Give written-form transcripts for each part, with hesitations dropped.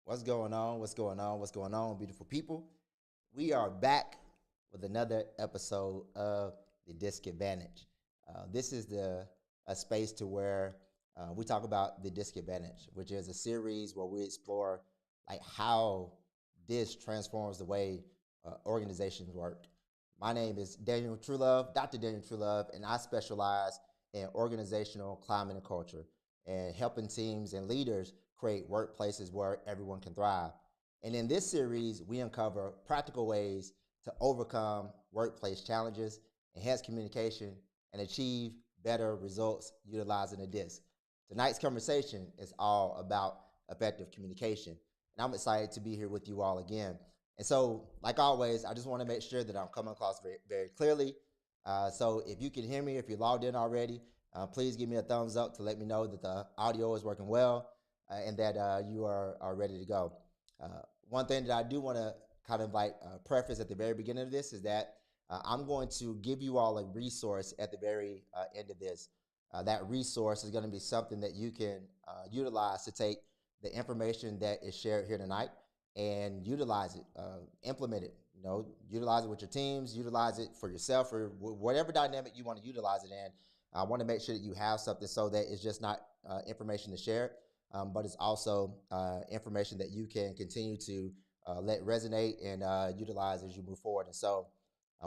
What's going on? What's going on? What's going on, beautiful people? We are back with another episode of the Disc Advantage. This is the a space to where we talk about the Disc Advantage, which is a series where we explore like how this transforms the way organizations work. My name is Daniel Truelove, Dr. Daniel Truelove, and I specialize in organizational climate and culture and helping teams and leaders create workplaces where everyone can thrive. And in this series, we uncover practical ways to overcome workplace challenges, enhance communication, and achieve better results utilizing a DISC. Tonight's conversation is all about effective communication. And I'm excited to be here with you all again. And so, like always, I just want to make sure that I'm coming across very, very clearly. So if you can hear me, if you're logged in already, please give me a thumbs up to let me know that the audio is working well and that you are ready to go. One thing that I do want to kind of like preface at the very beginning of this is that I'm going to give you all a resource at the very end of this. That resource is going to be something that you can utilize to take the information that is shared here tonight and utilize it, implement it. You know, utilize it with your teams, utilize it for yourself, or whatever dynamic you want to utilize it in. I want to make sure that you have something so that it's just not information to share, but it's also information that you can continue to let resonate and utilize as you move forward. And so,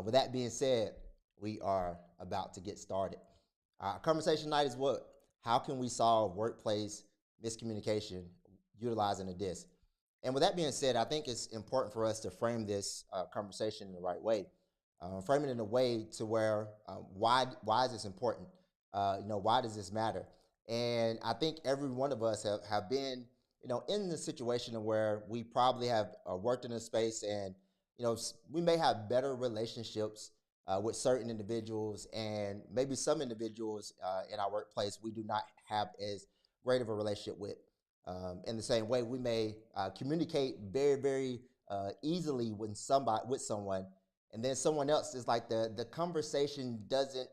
with that being said, we are about to get started. Our conversation tonight is what? How can we solve workplace miscommunication utilizing a DISC? And with that being said, I think it's important for us to frame this conversation in the right way. Frame it in a way to where why is this important? Why does this matter? And I think every one of us have been, in the situation where we probably have worked in a space and, we may have better relationships with certain individuals, and maybe some individuals in our workplace we do not have as great of a relationship with. In the same way, we may communicate very, very easily with someone, and then someone else is like the conversation doesn't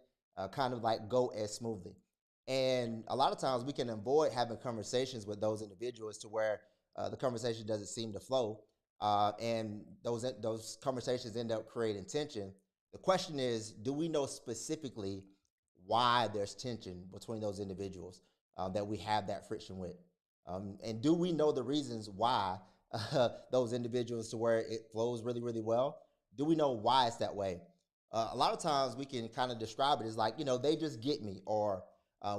kind of like go as smoothly. And a lot of times we can avoid having conversations with those individuals to where the conversation doesn't seem to flow, and those conversations end up creating tension. The question is, do we know specifically why there's tension between those individuals that we have that friction with? And do we know the reasons why those individuals to where it flows really, really well? Do we know why it's that way? A lot of times we can kind of describe it as like, they just get me, or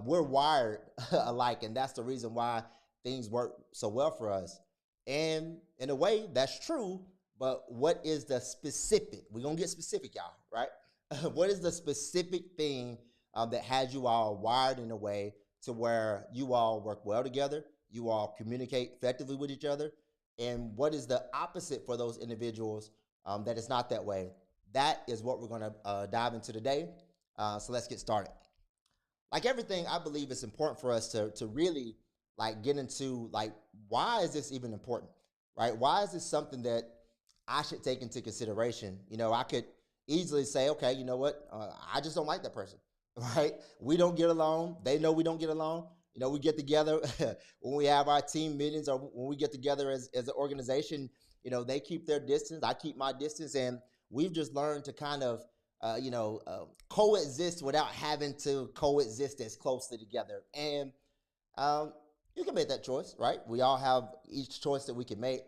we're wired alike, and that's the reason why things work so well for us. And in a way, that's true. But what is the specific? We're going to get specific, y'all, right? What is the specific thing that has you all wired in a way to where you all work well together, you all communicate effectively with each other? And what is the opposite for those individuals that it's not that way? That is what we're going to dive into today. So let's get started. Like everything, I believe it's important for us to really like get into like, why is this even important, right? Why is this something that I should take into consideration? I could easily say, okay, you know what? I just don't like that person, right? We don't get along. They know we don't get along. We get together when we have our team meetings, or when we get together as an organization, they keep their distance. I keep my distance. And we've just learned to kind of, coexist without having to coexist as closely together. And you can make that choice, right? We all have each choice that we can make.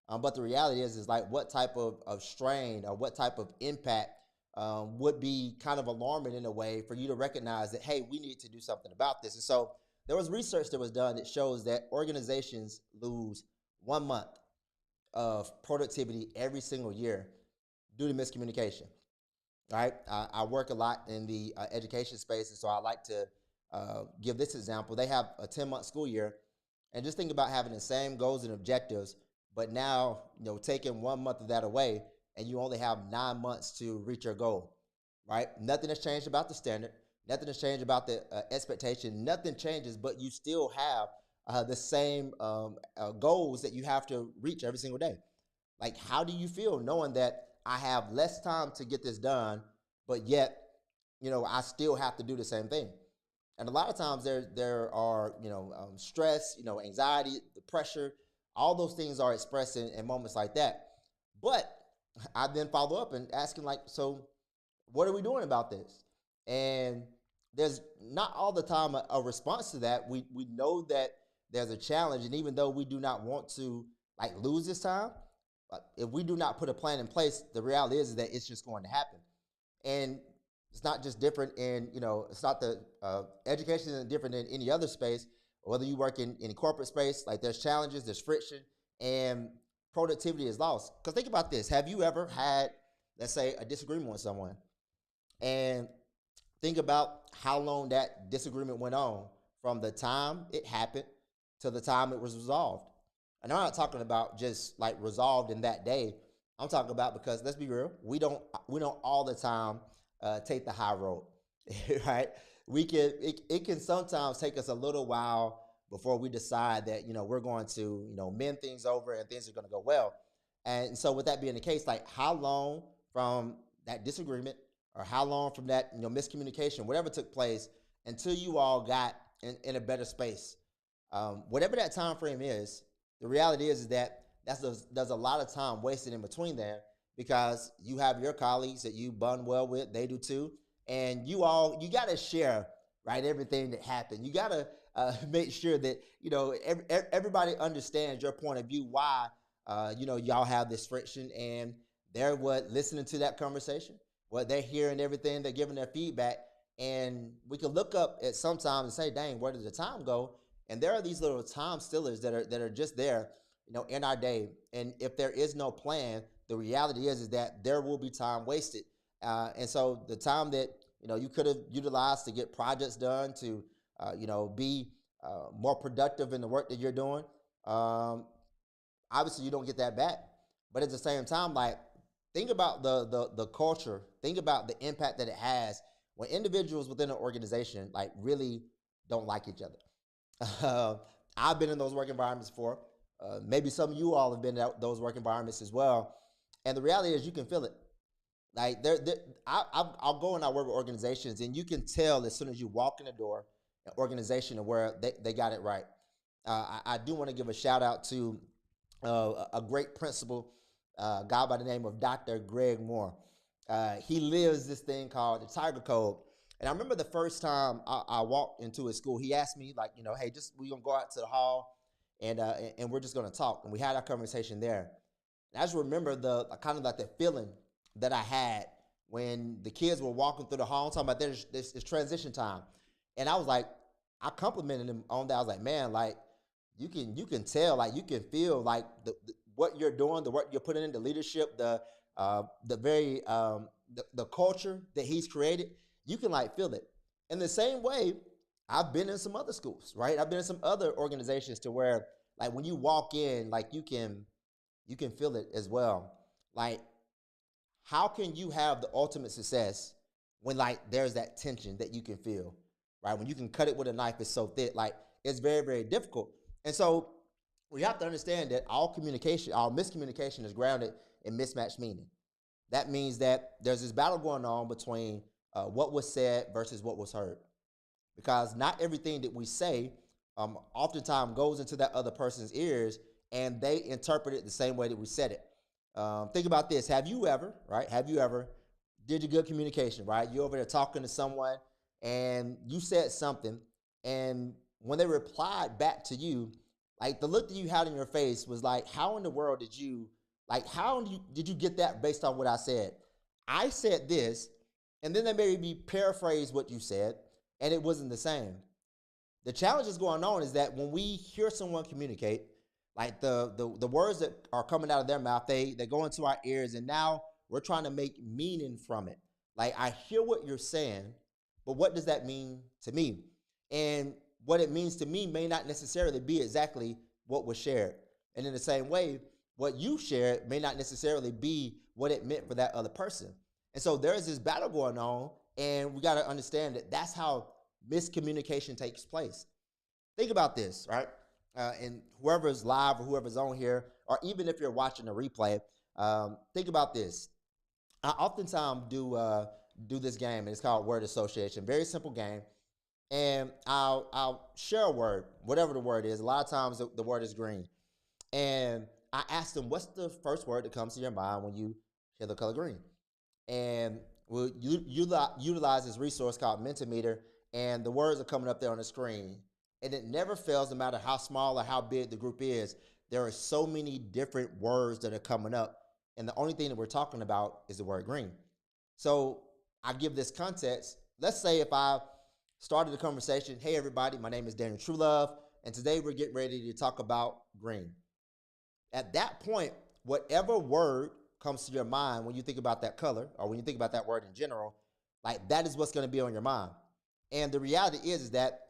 But the reality is like what type of strain or what type of impact would be kind of alarming in a way for you to recognize that, hey, we need to do something about this. And so there was research that was done that shows that organizations lose 1 month of productivity every single year due to miscommunication. Right? I work a lot in the education space, and so I like to give this example. They have a 10-month school year, and just think about having the same goals and objectives, but now, taking 1 month of that away, and you only have 9 months to reach your goal, right? Nothing has changed about the standard. Nothing has changed about the expectation. Nothing changes, but you still have the same goals that you have to reach every single day. Like, how do you feel knowing that I have less time to get this done, but yet, I still have to do the same thing? And a lot of times there are, stress, anxiety, the pressure, All those things are expressed in moments like that. But I then follow up and asking like, so what are we doing about this? And there's not all the time a response to that. We know that there's a challenge, and even though we do not want to like lose this time, if we do not put a plan in place, the reality is that it's just going to happen. And it's not just different in, it's not the education isn't different in any other space, whether you work in corporate space, like there's challenges, there's friction, and productivity is lost. Because think about this. Have you ever had, let's say, a disagreement with someone, and think about how long that disagreement went on from the time it happened to the time it was resolved? And I'm not talking about just like resolved in that day. I'm talking about, because let's be real, we don't all the time take the high road, right? It can sometimes take us a little while before we decide that we're going to mend things over and things are going to go well. And so with that being the case, like how long from that disagreement, or how long from that miscommunication, whatever took place, until you all got in a better space, whatever that time frame is, the reality is that there's a lot of time wasted in between there, because you have your colleagues that you bond well with, they do too, and you got to share, right, everything that happened. You got to make sure that everybody understands your point of view, why y'all have this friction, and they're listening to that conversation, what they're hearing, everything, they're giving their feedback. And we can look up at sometimes and say, dang, where did the time go? And there are these little time stealers that are just there, in our day. And if there is no plan, the reality is that there will be time wasted. And so the time that you could have utilized to get projects done, to be more productive in the work that you're doing, obviously you don't get that back. But at the same time, like, think about the culture, think about the impact that it has when individuals within an organization like really don't like each other. I've been in those work environments before. Maybe some of you all have been in those work environments as well. And the reality is, you can feel it. Like I'll go and I work with organizations, and you can tell as soon as you walk in the door, an organization and where they got it right. I do want to give a shout out to a great principal, guy by the name of Dr. Greg Moore. He lives this thing called the Tiger Code. And I remember the first time I walked into his school, he asked me, like, hey, just we're gonna go out to the hall, and we're just gonna talk. And we had our conversation there. And I just remember the kind of like the feeling that I had when the kids were walking through the hall. I'm talking about this transition time, and I was like, I complimented him on that. I was like, man, like you can tell, like you can feel like what you're doing, the work you're putting in, the leadership, the very the culture that he's created. You can like feel it. In the same way, I've been in some other schools, right? I've been in some other organizations to where, like, when you walk in, like you can feel it as well. Like, how can you have the ultimate success when like there's that tension that you can feel, right? When you can cut it with a knife, it's so thick. Like, it's very, very difficult. And so we have to understand that all communication, all miscommunication is grounded in mismatched meaning. That means that there's this battle going on between what was said versus what was heard, because not everything that we say oftentimes goes into that other person's ears, and they interpret it the same way that we said it. Think about this. Have you ever, right? Have you ever did your good communication, right? You're over there talking to someone, and you said something, and when they replied back to you, like the look that you had in your face was like, how in the world did you, like, did you get that based on what I said? I said this, and then they maybe paraphrase what you said, and it wasn't the same. The challenge that's going on is that when we hear someone communicate, like the words that are coming out of their mouth, they go into our ears, and now we're trying to make meaning from it. Like, I hear what you're saying, but what does that mean to me? And what it means to me may not necessarily be exactly what was shared. And in the same way, what you shared may not necessarily be what it meant for that other person. And so there's this battle going on, and we got to understand that that's how miscommunication takes place. Think about this, right? And whoever's live or whoever's on here, or even if you're watching a replay, think about this. I oftentimes do this game, and it's called word association. Very simple game, and I'll share a word, whatever the word is. A lot of times the word is green, And I asked them, what's the first word that comes to your mind when you hear the color green? And we'll utilize this resource called Mentimeter, and the words are coming up there on the screen. And it never fails, no matter how small or how big the group is, there are so many different words that are coming up. And the only thing that we're talking about is the word green. So I give this context. Let's say if I started the conversation, hey everybody, my name is Daniel Truelove, and today we're getting ready to talk about green. At that point, whatever word comes to your mind when you think about that color or when you think about that word in general, like that is what's going to be on your mind. And the reality is that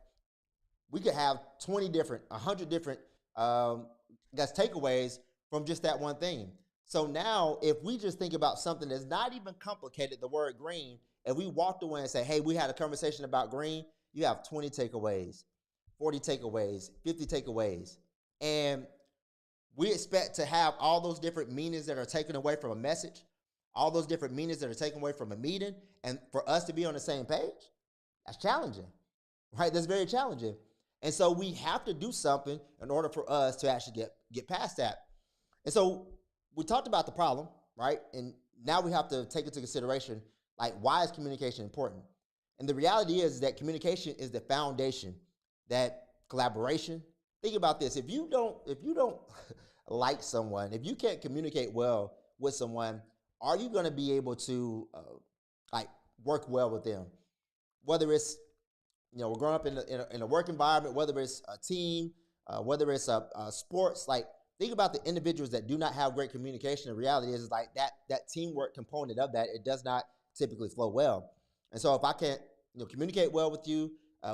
we could have 20 different, 100 different takeaways from just that one thing. So now if we just think about something that's not even complicated, the word green, and we walked away and say, hey, we had a conversation about green, you have 20 takeaways, 40 takeaways, 50 takeaways. And we expect to have all those different meanings that are taken away from a message, all those different meanings that are taken away from a meeting, and for us to be on the same page, that's challenging, right? That's very challenging. And so we have to do something in order for us to actually get past that. And so we talked about the problem, right? And now we have to take into consideration, like, why is communication important? And the reality is that communication is the foundation, that collaboration. Think about this. If you don't like someone, if you can't communicate well with someone, are you going to be able to like work well with them? Whether it's, we're growing up in a work environment, whether it's a team, whether it's a sports, like think about the individuals that do not have great communication. The reality is like that teamwork component of that, it does not typically flow well. And so if I can't communicate well with you,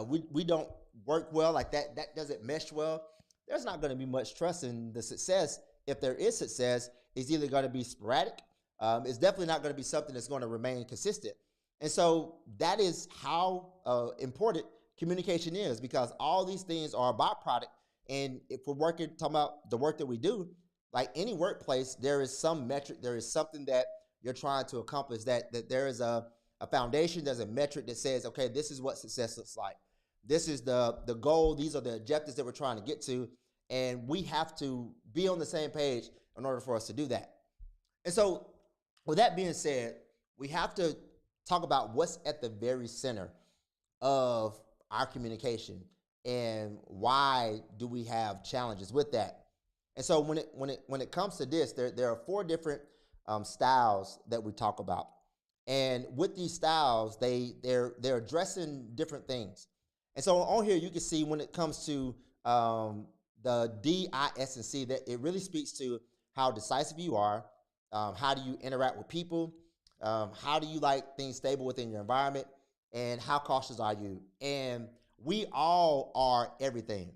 we don't work well, like that doesn't mesh well, there's not going to be much trust in the success. If there is success, it's either going to be sporadic. It's definitely not going to be something that's going to remain consistent. And so that is how important communication is, because all these things are a byproduct. And if we're talking about the work that we do, like any workplace, there is some metric, there is something that you're trying to accomplish, that there is a foundation, there's a metric that says, okay, this is what success looks like. This is the goal. These are the objectives that we're trying to get to. And we have to be on the same page in order for us to do that. And so with that being said, we have to talk about what's at the very center of our communication and why do we have challenges with that. And so when it comes to this, there are 4 different styles that we talk about. And with these styles, they're addressing different things. And so on here, you can see when it comes to the D, I, S, and C, that it really speaks to how decisive you are, how do you interact with people, how do you like things stable within your environment, and how cautious are you? And we all are everything,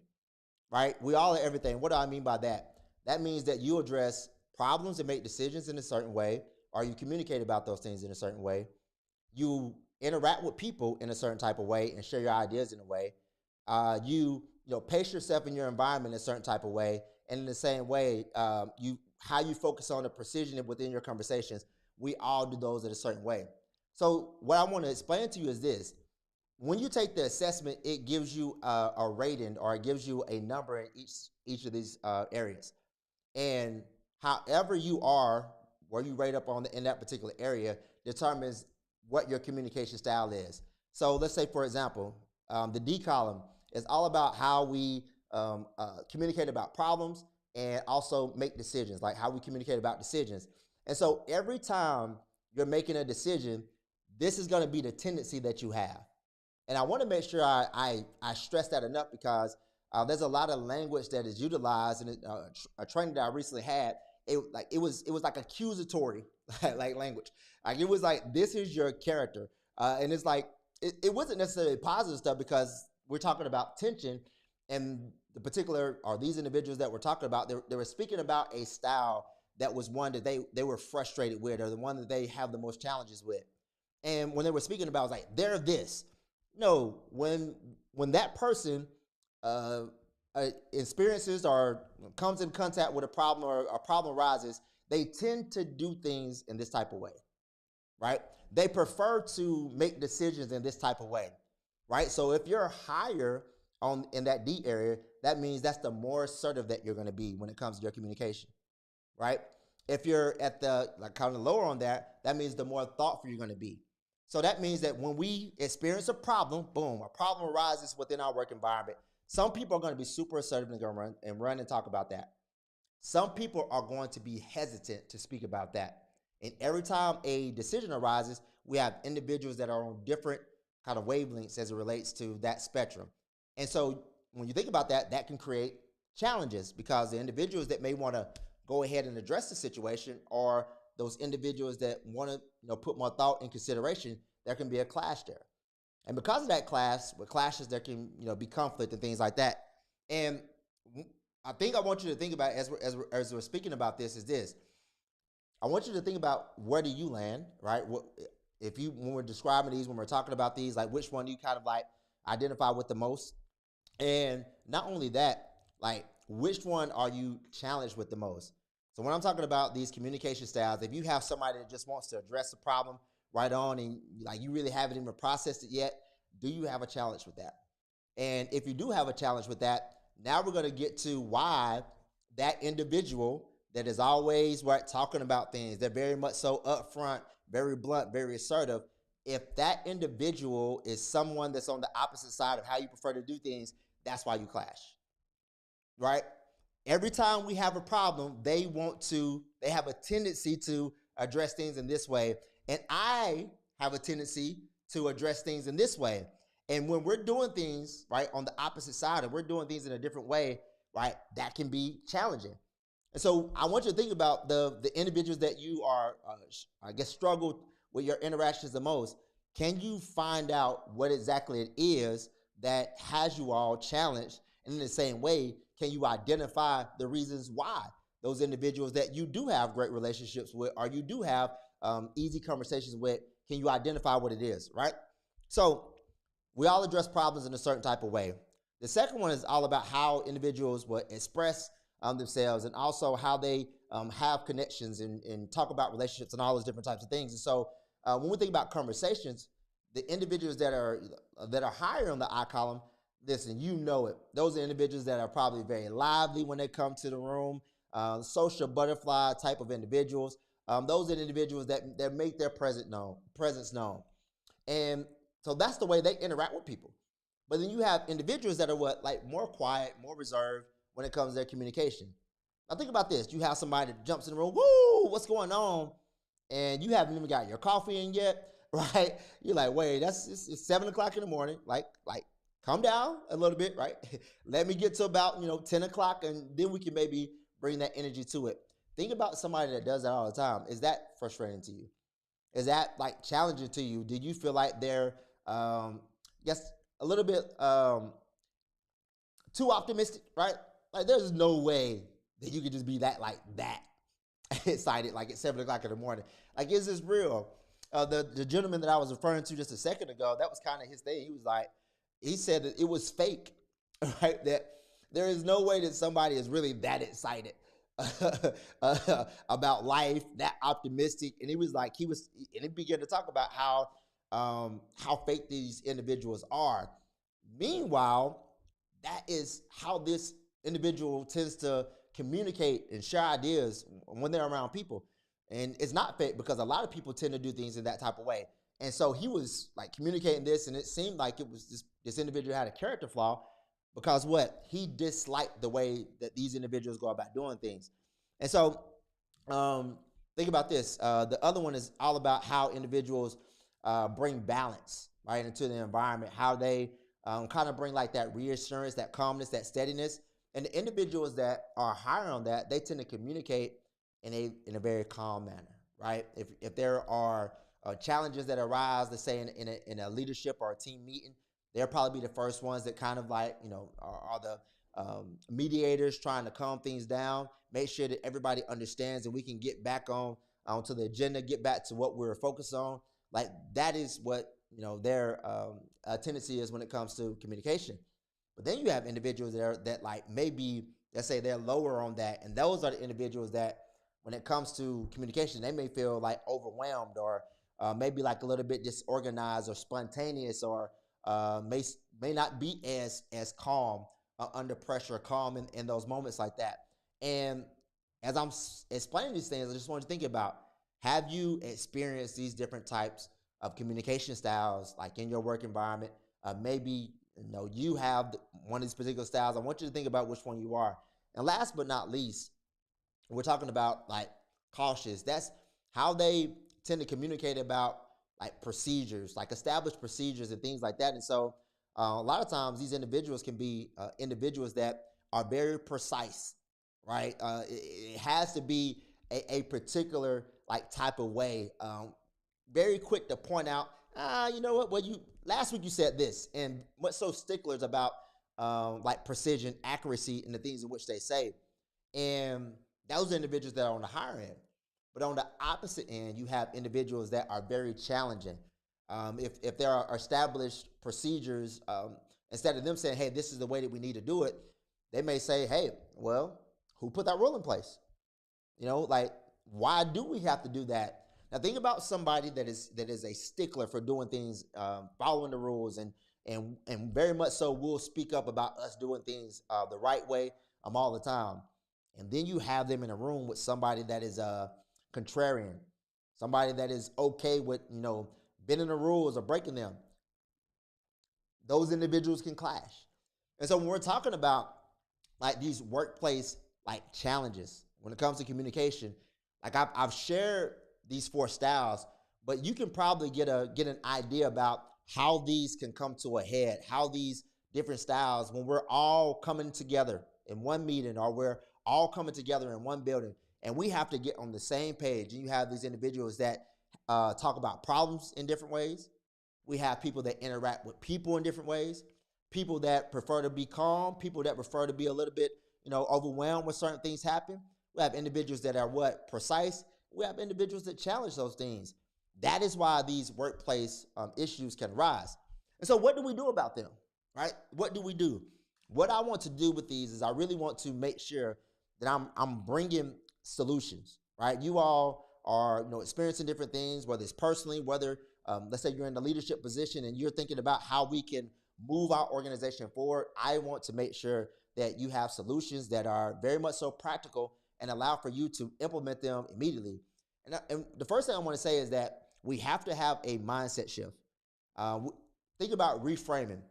right? We all are everything. What do I mean by that? That means that you address problems and make decisions in a certain way, or you communicate about those things in a certain way. You interact with people in a certain type of way and share your ideas in a way. You pace yourself in your environment in a certain type of way, and in the same way, how you focus on the precision within your conversations. We all do those in a certain way. So what I want to explain to you is this: when you take the assessment, it gives you a rating, or it gives you a number in each of these areas, and however you are, where you rate up in that particular area, determines what your communication style is. So let's say, for example, the D column is all about how we communicate about problems and also make decisions, like how we communicate about decisions. And so every time you're making a decision, this is going to be the tendency that you have. And I want to make sure I stress that enough, because there's a lot of language that is utilized in a training that I recently had. It was like accusatory like language. Like it was like, this is your character. And it's like, it wasn't necessarily positive stuff, because we're talking about tension, and the particular, or these individuals that we're talking about, they were speaking about a style that was one that they were frustrated with, or the one that they have the most challenges with. And when they were speaking about, it was like, they're this. No, when that person experiences or comes in contact with a problem, or a problem arises, they tend to do things in this type of way, right? They prefer to make decisions in this type of way, right? So if you're higher on in that D area, that means that's the more assertive that you're going to be when it comes to your communication, right? If you're at the like kind of lower on that, that means the more thoughtful you're going to be. So that means that when we experience a problem, boom, a problem arises within our work environment. Some people are going to be super assertive and going to run and talk about that. Some people are going to be hesitant to speak about that. And every time a decision arises, we have individuals that are on different kind of wavelengths as it relates to that spectrum. And so when you think about that, that can create challenges because the individuals that may want to go ahead and address the situation are those individuals that want to put more thought and consideration. There can be a clash there. And because of that clash, with clashes, there can be conflict and things like that. And I think I want you to think about as we're speaking about this is this. I want you to think about where do you land, right? What if you when we're describing these, when we're talking about these, like which one do you kind of like identify with the most? And not only that, like which one are you challenged with the most? So when I'm talking about these communication styles, if you have somebody that just wants to address the problem right on and like you really haven't even processed it yet, do you have a challenge with that? And if you do have a challenge with that, now we're going to get to why that individual that is always right talking about things, they're very much so upfront, very blunt, very assertive. If that individual is someone that's on the opposite side of how you prefer to do things, that's why you clash, right? Every time we have a problem, they have a tendency to address things in this way. And I have a tendency to address things in this way. And when we're doing things, right, on the opposite side, and we're doing things in a different way, right, that can be challenging. And so I want you to think about the individuals that you are, I guess, struggle with your interactions the most. Can you find out what exactly it is that has you all challenged? And in the same way, can you identify the reasons why those individuals that you do have great relationships with or you do have easy conversations with, can you identify what it is, right? So we all address problems in a certain type of way. The second one is all about how individuals will express themselves and also how they have connections and talk about relationships and all those different types of things. And so when we think about conversations, the individuals that are higher on the I column, listen, you know it. Those are individuals that are probably very lively when they come to the room, social butterfly type of individuals. Those are individuals that make their presence known. And so that's the way they interact with people. But then you have individuals that are more quiet, more reserved when it comes to their communication. Now think about this. You have somebody that jumps in the room, woo, what's going on? And you haven't even got your coffee in yet, right? You're like, wait, it's 7 o'clock in the morning. Like, calm down a little bit, right? Let me get to about, 10 o'clock and then we can maybe bring that energy to it. Think about somebody that does that all the time. Is that frustrating to you? Is that like challenging to you? Do you feel like they're, guess a little bit too optimistic, right? Like there's no way that you could just be that excited like at 7 o'clock in the morning. Like, is this real? The gentleman that I was referring to just a second ago, that was kind of his thing. He said that it was fake, right? That there is no way that somebody is really that excited about life, that optimistic. And he began to talk about how fake these individuals are. Meanwhile, that is how this individual tends to communicate and share ideas when they're around people. And it's not fake because a lot of people tend to do things in that type of way. And so he was like communicating this, and it seemed like it was this individual had a character flaw because he disliked the way that these individuals go about doing things. And so think about this. The other one is all about how individuals bring balance right into the environment, how they kind of bring like that reassurance, that calmness, that steadiness. And the individuals that are higher on that, they tend to communicate in a very calm manner, right? If there are challenges that arise, let's say in a leadership or a team meeting, they'll probably be the first ones that kind of are the mediators trying to calm things down, make sure that everybody understands and we can get back onto the agenda, get back to what we're focused on. Like that is what their tendency is when it comes to communication. But then you have individuals that like maybe, let's say they're lower on that, and those are the individuals that when it comes to communication, they may feel like overwhelmed or maybe like a little bit disorganized or spontaneous or may not be as calm under pressure, calm in those moments like that. And as I'm explaining these things, I just want you to think about: have you experienced these different types of communication styles, like in your work environment? Maybe you have one of these particular styles. I want you to think about which one you are. And last but not least, we're talking about like cautious. That's how they tend to communicate about like procedures, like established procedures and things like that. And so a lot of times these individuals can be individuals that are very precise, right? It has to be a particular like type of way. Very quick to point out, you know what? Well, you last week you said this, and what's so sticklers about like precision, accuracy, and the things in which they say. And those are individuals that are on the higher end. But on the opposite end, you have individuals that are very challenging. If there are established procedures, instead of them saying, hey, this is the way that we need to do it, they may say, hey, well, who put that rule in place? Like, why do we have to do that? Now, think about somebody that is a stickler for doing things, following the rules, and very much so will speak up about us doing things the right way all the time. And then you have them in a room with somebody that is contrarian, somebody that is okay with bending the rules or breaking them. Those individuals can clash. And so when we're talking about like these workplace like challenges when it comes to communication, like I've shared these 4 styles, but you can probably get an idea about how these can come to a head, how these different styles, when we're all coming together in one meeting, or we're all coming together in one building, and we have to get on the same page. And you have these individuals that talk about problems in different ways. We have people that interact with people in different ways, people that prefer to be calm, people that prefer to be a little bit, overwhelmed when certain things happen. We have individuals that are precise. We have individuals that challenge those things. That is why these workplace issues can rise. And so what do we do about them, right? What do we do? What I want to do with these is I really want to make sure that I'm bringing solutions, right? You all are, experiencing different things, whether it's personally, whether, let's say you're in the leadership position and you're thinking about how we can move our organization forward. I want to make sure that you have solutions that are very much so practical and allow for you to implement them immediately. And the first thing I want to say is that we have to have a mindset shift. Think about reframing.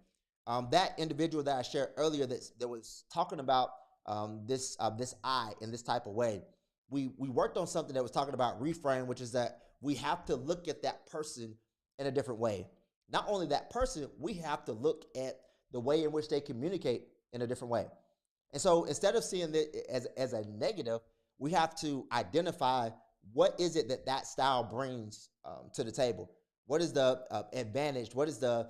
That individual that I shared earlier that was talking about this I in this type of way. We worked on something that was talking about reframe, which is that we have to look at that person in a different way. Not only that person, we have to look at the way in which they communicate in a different way. And so instead of seeing it as a negative, we have to identify what is it that style brings to the table. What is the advantage? What is the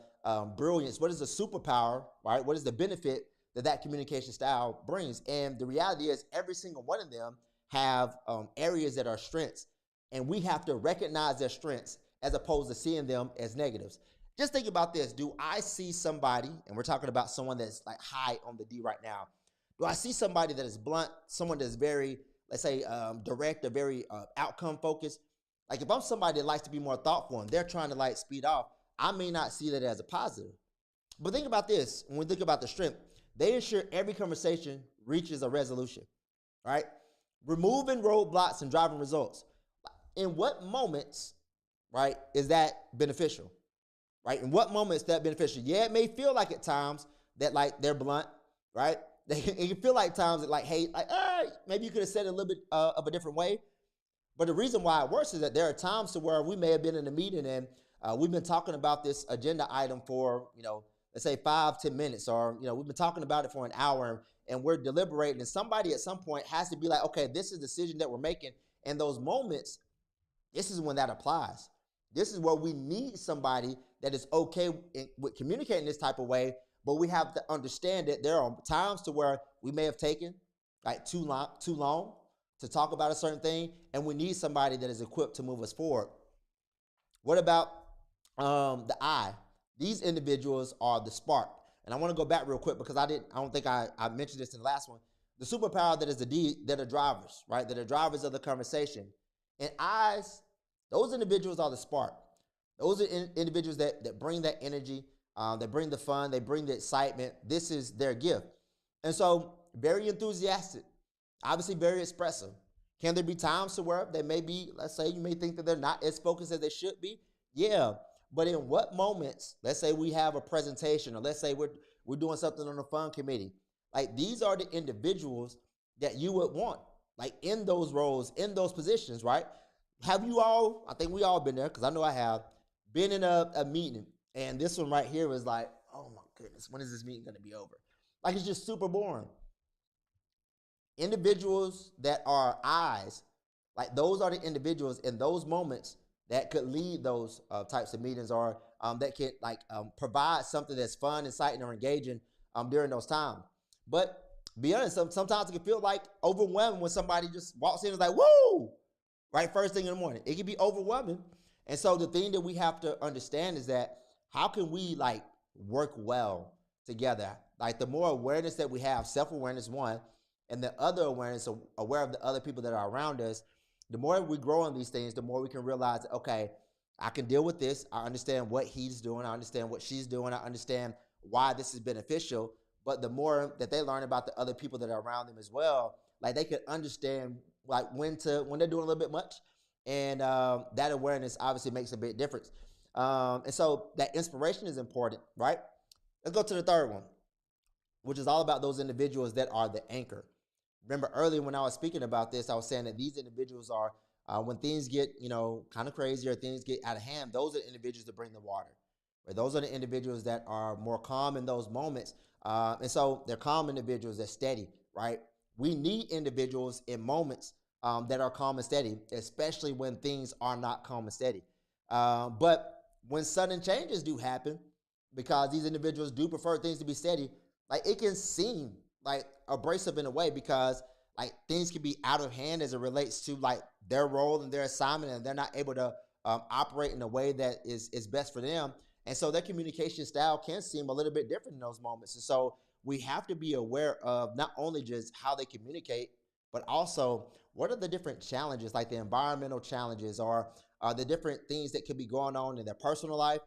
brilliance? What is the superpower, right? What is the benefit that communication style brings? And the reality is every single one of them have areas that are strengths, and we have to recognize their strengths as opposed to seeing them as negatives. Just think about this. Do I see somebody, and we're talking about someone that's like high on the D right now. Do I see somebody that is blunt, someone that's very, let's say, direct or very outcome focused? Like if I'm somebody that likes to be more thoughtful and they're trying to like speed off, I may not see that as a positive. But think about this. When we think about the strength, they ensure every conversation reaches a resolution, right? Removing roadblocks and driving results. In what moments, right, is that beneficial? Right? In what moments is that beneficial? Yeah, it may feel like at times that like they're blunt, right? It can feel like times that like, hey, like, maybe you could have said it a little bit of a different way. But the reason why it works is that there are times to where we may have been in a meeting and we've been talking about this agenda item for, let's say 5-10 minutes, or, we've been talking about it for an hour and we're deliberating, and somebody at some point has to be like, okay, this is the decision that we're making. And those moments, this is when that applies. This is where we need somebody that is okay with communicating this type of way, but we have to understand that there are times to where we may have taken like too long to talk about a certain thing, and we need somebody that is equipped to move us forward. What about the I? These individuals are the spark. And I want to go back real quick because I don't think I mentioned this in the last one. The superpower that is the D, that are drivers, right? That are drivers of the conversation. And I's, those individuals are the spark. Those are individuals that bring that energy. They bring the fun. They bring the excitement. This is their gift. And so very enthusiastic, obviously very expressive. Can there be times to where they may be, let's say you may think that they're not as focused as they should be? Yeah. But in what moments, let's say we have a presentation, or let's say we're doing something on the fun committee. Like, these are the individuals that you would want, like, in those roles, in those positions, right? Have you all, I think we all been there, because I know I have, been in a meeting, and this one right here was like, oh my goodness, when is this meeting going to be over? Like, it's just super boring. Individuals that are eyes, like, those are the individuals in those moments that could lead those types of meetings, or that can, like, provide something that's fun, exciting, or engaging during those times. But be honest, sometimes it can feel like overwhelming when somebody just walks in and is like, woo, right? First thing in the morning. It can be overwhelming. And so the thing that we have to understand is that, how can we, like, work well together? Like, the more awareness that we have, self-awareness, one, and the other awareness, aware of the other people that are around us, the more we grow on these things, the more we can realize, okay, I can deal with this. I understand what he's doing. I understand what she's doing. I understand why this is beneficial. But the more that they learn about the other people that are around them as well, like, they can understand, like, when they're doing a little bit much. And that awareness obviously makes a big difference. And so that inspiration is important, right? Let's go to the third one, which is all about those individuals that are the anchor. Remember earlier when I was speaking about this, I was saying that these individuals are, when things get, kind of crazy, or things get out of hand, those are the individuals that bring the water. Right? Those are the individuals that are more calm in those moments. And so they're calm individuals, they're steady, right? We need individuals in moments that are calm and steady, especially when things are not calm and steady. But when sudden changes do happen, because these individuals do prefer things to be steady, like, it can seem like abrasive in a way, because, like, things can be out of hand as it relates to, like, their role and their assignment, and they're not able to operate in a way that is best for them. And so their communication style can seem a little bit different in those moments. And so we have to be aware of not only just how they communicate, but also what are the different challenges, like the environmental challenges, or the different things that could be going on in their personal life,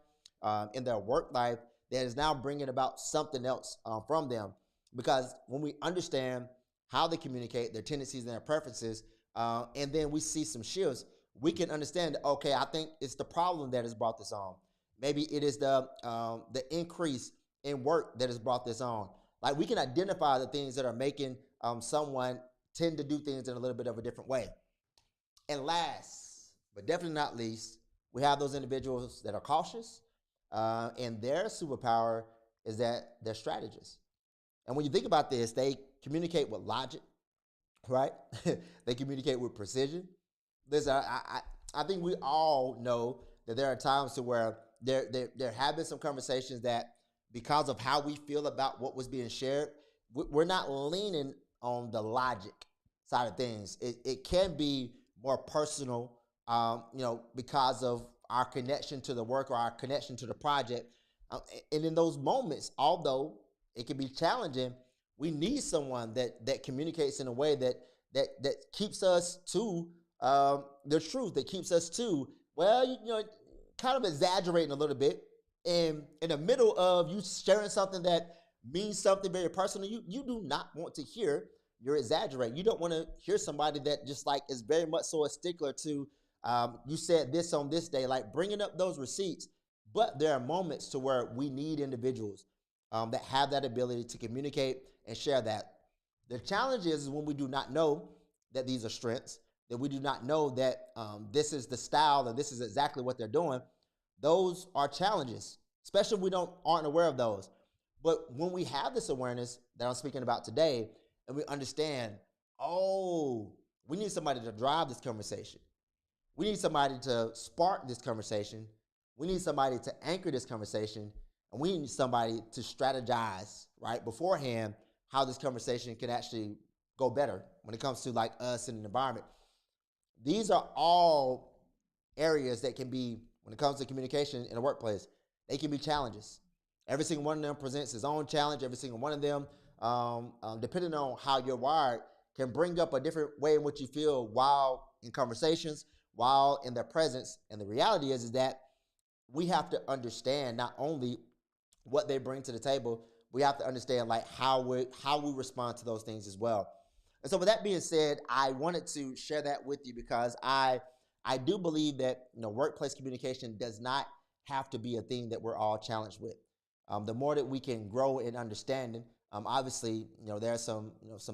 in their work life, that is now bringing about something else from them. Because when we understand how they communicate, their tendencies and their preferences, and then we see some shifts, we can understand, okay, I think it's the problem that has brought this on. Maybe it is the increase in work that has brought this on. Like, we can identify the things that are making someone tend to do things in a little bit of a different way. And last, but definitely not least, we have those individuals that are cautious, and their superpower is that they're strategists. And when you think about this, they communicate with logic, right? They communicate with precision. Listen, I think we all know that there are times to where there have been some conversations that, because of how we feel about what was being shared, we're not leaning on the logic side of things. It can be more personal, because of our connection to the work, or our connection to the project. And in those moments, although it can be challenging, we need someone that communicates in a way that keeps us to the truth, that keeps us to, well, kind of exaggerating a little bit. And in the middle of you sharing something that means something very personal, you do not want to hear you're exaggerating. You don't want to hear somebody that just, like, is very much so a stickler to, you said this on this day, like, bringing up those receipts. But there are moments to where we need individuals that have that ability to communicate and share that. The challenge is when we do not know that these are strengths, that we do not know that this is the style and this is exactly what they're doing. Those are challenges, especially if we aren't aware of those. But when we have this awareness that I'm speaking about today, and we understand, oh, we need somebody to drive this conversation. We need somebody to spark this conversation. We need somebody to anchor this conversation. And we need somebody to strategize, right, beforehand, how this conversation can actually go better when it comes to, like, us and the environment. These are all areas that can be, when it comes to communication in a workplace, they can be challenges. Every single one of them presents its own challenge. Every single one of them, depending on how you're wired, can bring up a different way in which you feel while in conversations, while in their presence. And the reality is that we have to understand not only what they bring to the table, we have to understand like how we respond to those things as well. And so with that being said, I wanted to share that with you because I do believe that workplace communication does not have to be a thing that we're all challenged with. The more that we can grow in understanding, obviously, there are some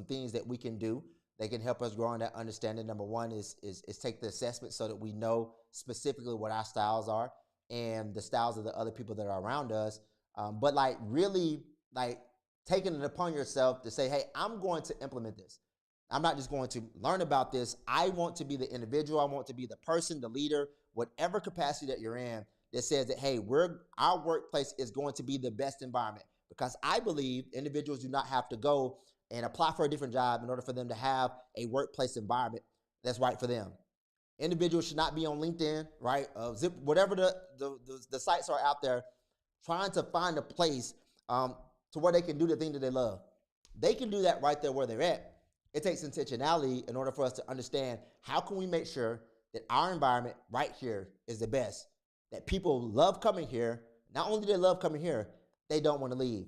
things that we can do that can help us grow in that understanding. Number one is take the assessment so that we know specifically what our styles are and the styles of the other people that are around us. But like really like taking it upon yourself to say, hey, I'm going to implement this. I'm not just going to learn about this. I want to be the individual. I want to be the person, the leader, whatever capacity that you're in, that says that, hey, our workplace is going to be the best environment. Because I believe individuals do not have to go and apply for a different job in order for them to have a workplace environment that's right for them. Individuals should not be on LinkedIn, right? Zip, whatever the sites are out there, trying to find a place to where they can do the thing that they love. They can do that right there where they're at. It takes intentionality in order for us to understand how can we make sure that our environment right here is the best, that people love coming here. Not only do they love coming here, they don't want to leave.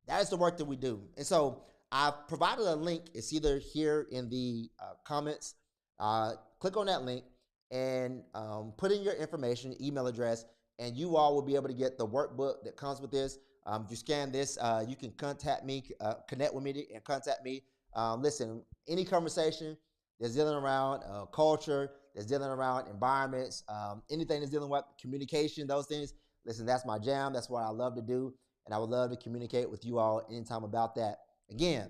That is the work that we do. And so I've provided a link. It's either here in the comments. Click on that link and put in your information, email address, and you all will be able to get the workbook that comes with this. If you scan this, you can contact me, connect with me, and contact me. Listen, any conversation that's dealing around culture, that's dealing around environments, anything that's dealing with communication, those things. Listen, that's my jam. That's what I love to do. And I would love to communicate with you all anytime about that. Again,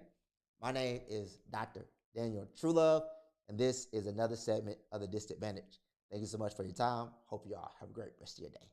my name is Dr. Daniel Truelove, and this is another segment of The Disadvantage. Thank you so much for your time. Hope you all have a great rest of your day.